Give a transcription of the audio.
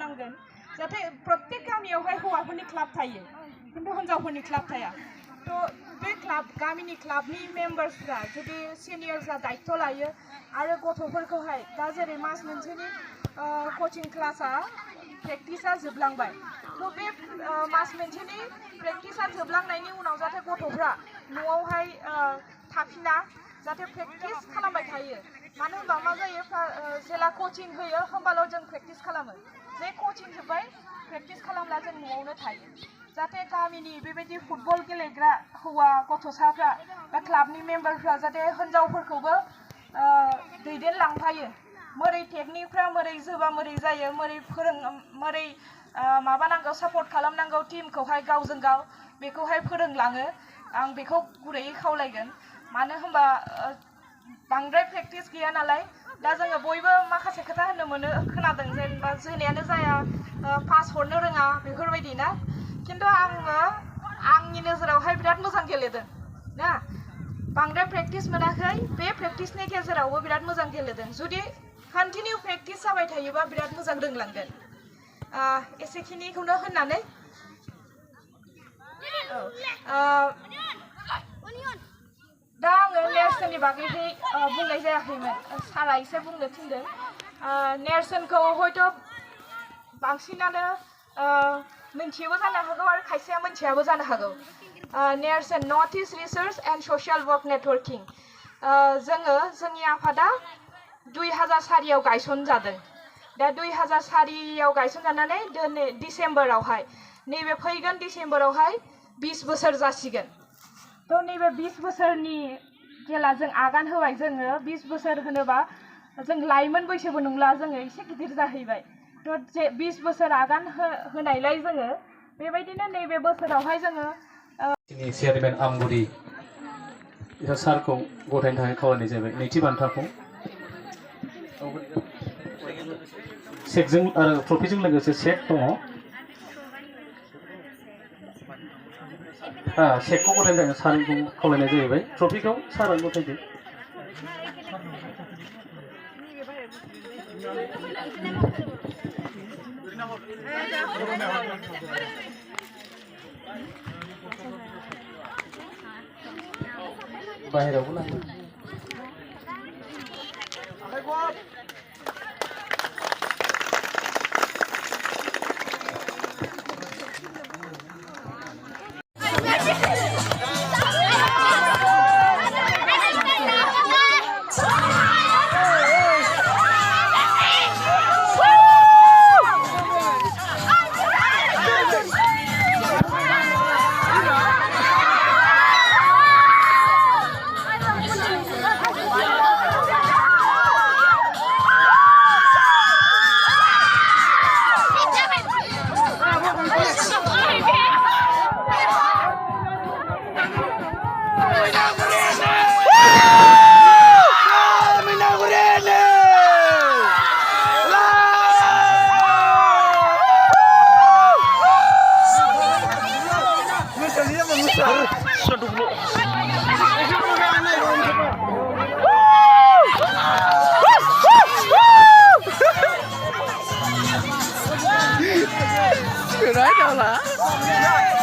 होनांगोन जाहाथे प्रत्येक गामियावहाय हौवाफोरनि क्लाब थायो खिन्थु हिनजावफोरनि क्लाब थाया तो बे क्लाब गामिनि क्लाबनि मेम्बार्सफ्रा जुदि सिनियर्सआ दायित्व लायो आरो गथ'फोरखौहाय दा जेरै मास मोनसेनि कोचिं क्लासआ प्रेक्टिसा जोबलांबाय तो बे मास मोनसेनि प्रेक्टिसा जोबलांनायनि उनाव जाहाथे गथ'फ्रा न'आवहाय थाफिना जाहाथे प्रेक्टिस खालामबाय थायो मानो होनबा मा जायो जेला कोचिं होयो होमबाल' जों प्रेक्टिस खालामो जे कोचिं जोब्बाय प्रेक्टिस खालामला जों न'आवनो थायो जाहाथे गामिनि बेबायदि फुटबल गेलेग्रा हौवा गथ'साफ्रा बा क्लाबनि मेम्बारफ्रा जाहाथे हिनजावफोरखौबो दैदेनलांफायो मोरै टेकनिकफ्रा मोरै जोबा मोरै जायो मोरै माबानांगौ सापर्ट खालामनांगौ टीमखौहाय गावजों गाव बेखौहाय फोरोंलाङो आं बेखौ गुरैयै खावलायगोन मानो होनबा बांद्राय प्रेक्टिस गैया नालाय दा जोङो बयबो माखासे खोथा होननो मोनो खोनादों जेनेबा जोनायानो जाया पास हरनो रोङा बेफोरबायदि ना खिन्थु आङो आंनि नोजोरावहाय बिराद मोजां गेलेदों ना बांद्राय प्रेक्टिस मोनाखै बे प्रेक्टिसनि गेजेरावबो बिराद मोजां गेलेदों जुदि कन्टिनिउ प्रेक्टिस जाबाय थायोबा बिराद मोजां रोंलांगोन एसेखिनिखौनो होननानै दा आङो नेरसोननि बागैहाय बुंनाय जायाखैमोन सारा एसे बुंनो थिनदों नेरसोनखौ हयथ' बांसिनानो मिन्थियोबो जानो हागौ आरो खायसेया मिन्थियाबो जानो हागौ नेरसोन north east research and social work networking जोङो जोंनि आफादा 2004 गायसनजादों दा 2004 गायसनजानानै डिसेम्बरावहाय नैबे फैगोन डिसेम्बरावहाय 20 बोसोर जासिगोन तो नैबे 20 बोसोरनि जेला जों आगान होबाय जोङो 20 बोसोर होनोबा जों लाइमोन बैसोबो नंला जोङो एसे गिदिर जाहैबाय तो 20 बोसोर आगान होनायलाय जोङो बेबायदिनो नैबे बोसोरावहाय जोङो चेयारमेन आमगुरि सारखौ गथायनो थाखाय खावलायनाय जाबाय नैथि बान्थाखौ चेकजों आरो ट्रफिजों लोगोसे चेक दङ चेकखौ गथायनो थाखाय सारखौ खावलायनाय जाहैबाय ट्रफिखौ सारा गथायदो बाहेरावबो लाङो Right,